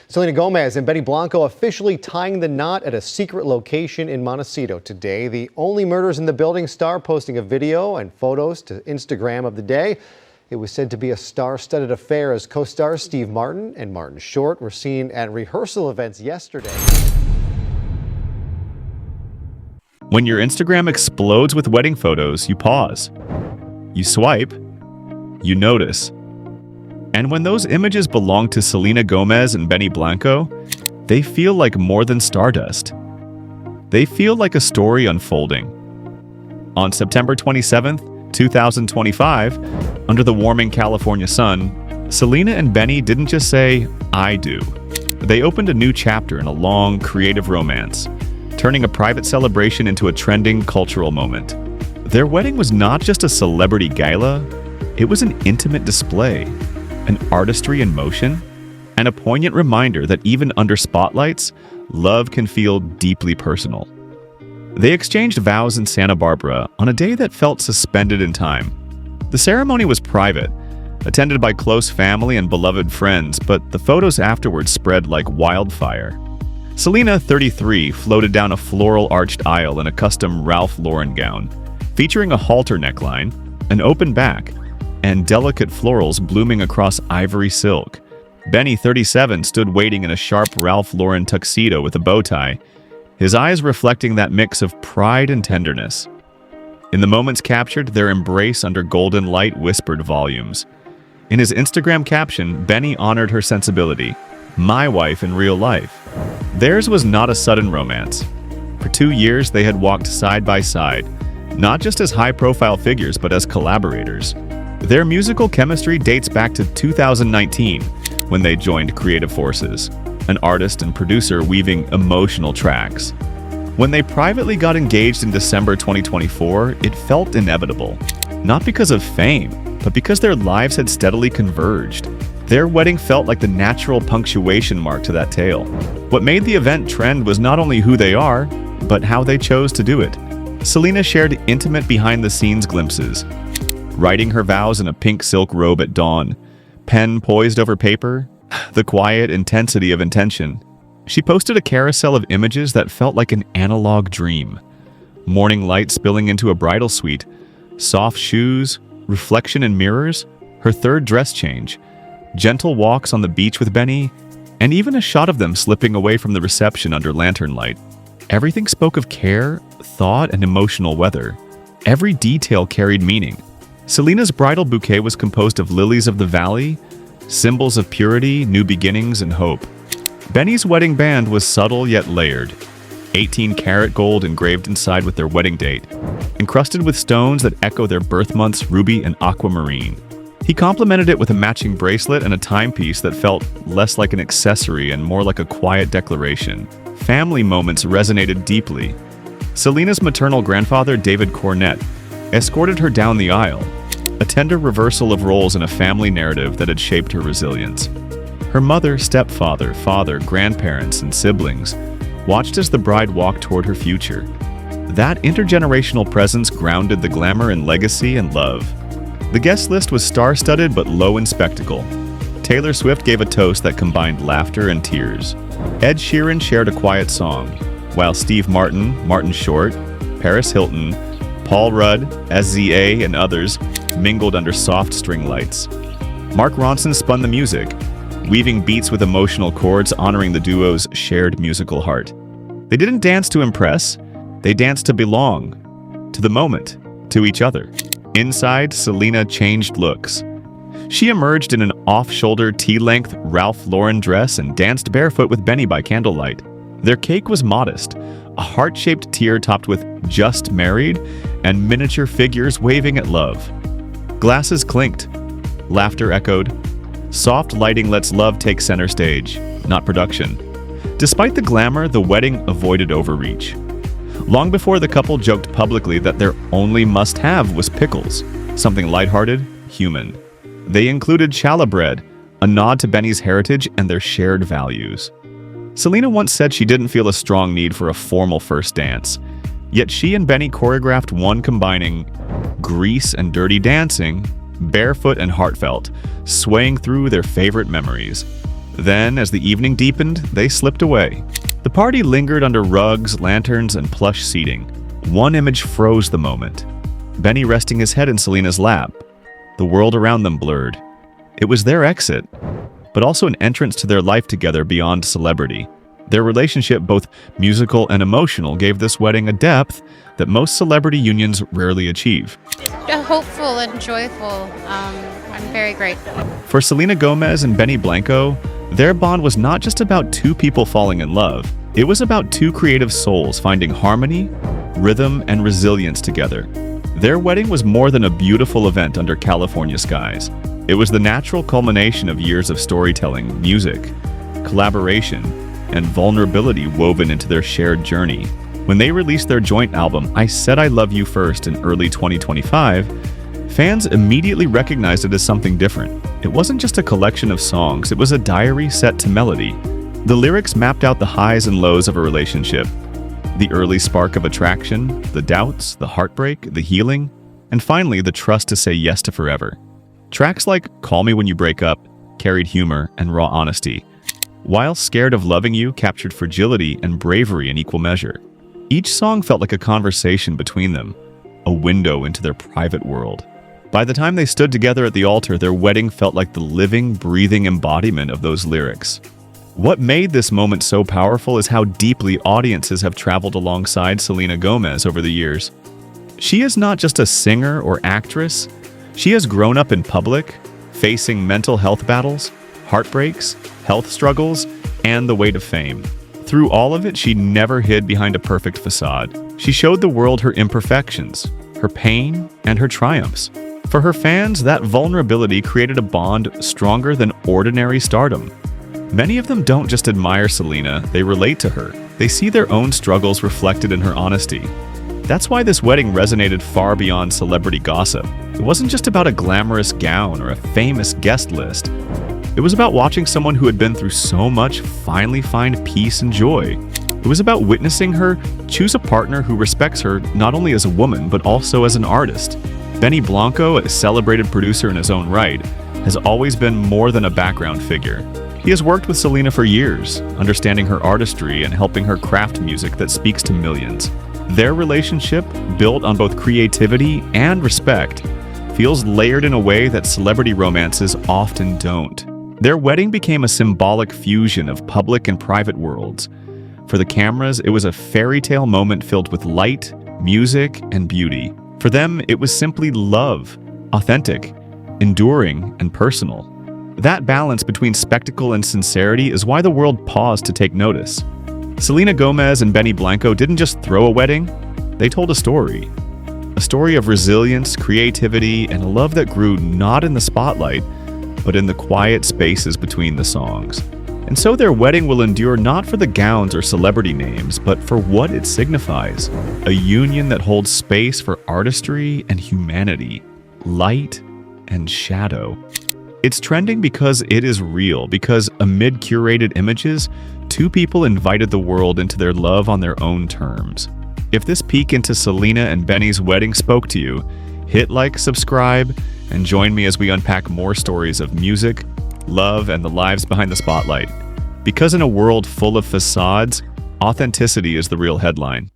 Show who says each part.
Speaker 1: Selena Gomez and Blanco officially tying the knot at a secret location in Montecito today. The only murders in the building star posting a video and photos to Instagram of the day. It was said to be a star-studded affair as co-stars Steve Martin and Martin Short were seen at rehearsal events yesterday.
Speaker 2: When your Instagram explodes with wedding photos, you pause. You swipe. You notice. And when those images belong to Selena Gomez and Blanco, they feel like more than stardust. They feel like a story unfolding. On September 27th, 2025, under the warming California sun, Selena and Benny didn't just say, "I do." They opened a new chapter in a long, creative romance, turning a private celebration into a trending cultural moment. Their wedding was not just a celebrity gala, it was an intimate display, an artistry in motion, and a poignant reminder that even under spotlights, love can feel deeply personal. They exchanged vows in Santa Barbara on a day that felt suspended in time. The ceremony was private, attended by close family and beloved friends, but the photos afterwards spread like wildfire. Selena, 33, floated down a floral arched aisle in a custom Ralph Lauren gown, featuring a halter neckline, an open back, and delicate florals blooming across ivory silk. Benny, 37, stood waiting in a sharp Ralph Lauren tuxedo with a bow tie, his eyes reflecting that mix of pride and tenderness. In the moments captured, their embrace under golden light whispered volumes. In his Instagram caption, Benny honored her sensibility, "My wife in real life." Theirs was not a sudden romance. For 2 years, they had walked side by side, not just as high-profile figures, but as collaborators. Their musical chemistry dates back to 2019, when they joined Creative Forces, an artist and producer weaving emotional tracks. When they privately got engaged in December 2024, it felt inevitable. Not because of fame, but because their lives had steadily converged. Their wedding felt like the natural punctuation mark to that tale. What made the event trend was not only who they are, but how they chose to do it. Selena shared intimate behind-the-scenes glimpses, writing her vows in a pink silk robe at dawn, pen poised over paper, the quiet intensity of intention. She posted a carousel of images that felt like an analog dream. Morning light spilling into a bridal suite, soft shoes, reflection in mirrors, her third dress change, gentle walks on the beach with Benny, and even a shot of them slipping away from the reception under lantern light. Everything spoke of care, thought, and emotional weather. Every detail carried meaning. Selena's bridal bouquet was composed of lilies of the valley, symbols of purity, new beginnings, and hope. Benny's wedding band was subtle yet layered, 18-karat gold engraved inside with their wedding date, encrusted with stones that echo their birth months, ruby and aquamarine. He complemented it with a matching bracelet and a timepiece that felt less like an accessory and more like a quiet declaration. Family moments resonated deeply. Selena's maternal grandfather, David Cornett, escorted her down the aisle, a tender reversal of roles in a family narrative that had shaped her resilience. Her mother, stepfather, father, grandparents, and siblings watched as the bride walked toward her future. That intergenerational presence grounded the glamour in legacy and love. The guest list was star-studded but low in spectacle. Taylor Swift gave a toast that combined laughter and tears. Ed Sheeran shared a quiet song, while Steve Martin, Martin Short, Paris Hilton, Paul Rudd, SZA, and others mingled under soft string lights. Mark Ronson spun the music, weaving beats with emotional chords honoring the duo's shared musical heart. They didn't dance to impress, they danced to belong, to the moment, to each other. Inside, Selena changed looks. She emerged in an off-shoulder T-length Ralph Lauren dress and danced barefoot with Benny by candlelight. Their cake was modest, a heart-shaped tear topped with "Just Married" and miniature figures waving at love. Glasses clinked. Laughter echoed. Soft lighting lets love take center stage, not production. Despite the glamour, the wedding avoided overreach. Long before the couple joked publicly that their only must-have was pickles, something lighthearted, human. They included challah bread, a nod to Benny's heritage and their shared values. Selena once said she didn't feel a strong need for a formal first dance, yet she and Benny choreographed one combining grease and dirty dancing, barefoot and heartfelt, swaying through their favorite memories. Then, as the evening deepened, they slipped away. The party lingered under rugs, lanterns, and plush seating. One image froze the moment. Benny resting his head in Selena's lap. The world around them blurred. It was their exit, but also an entrance to their life together beyond celebrity. Their relationship, both musical and emotional, gave this wedding a depth that most celebrity unions rarely achieve.
Speaker 3: Hopeful and joyful. I'm very grateful.
Speaker 2: For Selena Gomez and Benny Blanco, their bond was not just about two people falling in love. It was about two creative souls finding harmony, rhythm, and resilience together. Their wedding was more than a beautiful event under California skies. It was the natural culmination of years of storytelling, music, collaboration, and vulnerability woven into their shared journey. When they released their joint album, I Said I Love You First, in early 2025, fans immediately recognized it as something different. It wasn't just a collection of songs, it was a diary set to melody. The lyrics mapped out the highs and lows of a relationship, the early spark of attraction, the doubts, the heartbreak, the healing, and finally the trust to say yes to forever. Tracks like Call Me When You Break Up carried humor and raw honesty, while Scared of Loving You captured fragility and bravery in equal measure. Each song felt like a conversation between them, a window into their private world. By the time they stood together at the altar, their wedding felt like the living, breathing embodiment of those lyrics. What made this moment so powerful is how deeply audiences have traveled alongside Selena Gomez over the years. She is not just a singer or actress. She has grown up in public, facing mental health battles, heartbreaks, health struggles, and the weight of fame. Through all of it, she never hid behind a perfect facade. She showed the world her imperfections, her pain, and her triumphs. For her fans, that vulnerability created a bond stronger than ordinary stardom. Many of them don't just admire Selena, they relate to her. They see their own struggles reflected in her honesty. That's why this wedding resonated far beyond celebrity gossip. It wasn't just about a glamorous gown or a famous guest list. It was about watching someone who had been through so much finally find peace and joy. It was about witnessing her choose a partner who respects her not only as a woman, but also as an artist. Benny Blanco, a celebrated producer in his own right, has always been more than a background figure. He has worked with Selena for years, understanding her artistry and helping her craft music that speaks to millions. Their relationship, built on both creativity and respect, feels layered in a way that celebrity romances often don't. Their wedding became a symbolic fusion of public and private worlds. For the cameras, it was a fairy tale moment filled with light, music, and beauty. For them, it was simply love, authentic, enduring, and personal. That balance between spectacle and sincerity is why the world paused to take notice. Selena Gomez and Benny Blanco didn't just throw a wedding, they told a story. A story of resilience, creativity, and a love that grew not in the spotlight, but in the quiet spaces between the songs. And so their wedding will endure not for the gowns or celebrity names, but for what it signifies. A union that holds space for artistry and humanity, light and shadow. It's trending because it is real, because amid curated images, two people invited the world into their love on their own terms. If this peek into Selena and Benny's wedding spoke to you, hit like, subscribe, and join me as we unpack more stories of music, love, and the lives behind the spotlight. Because in a world full of facades, authenticity is the real headline.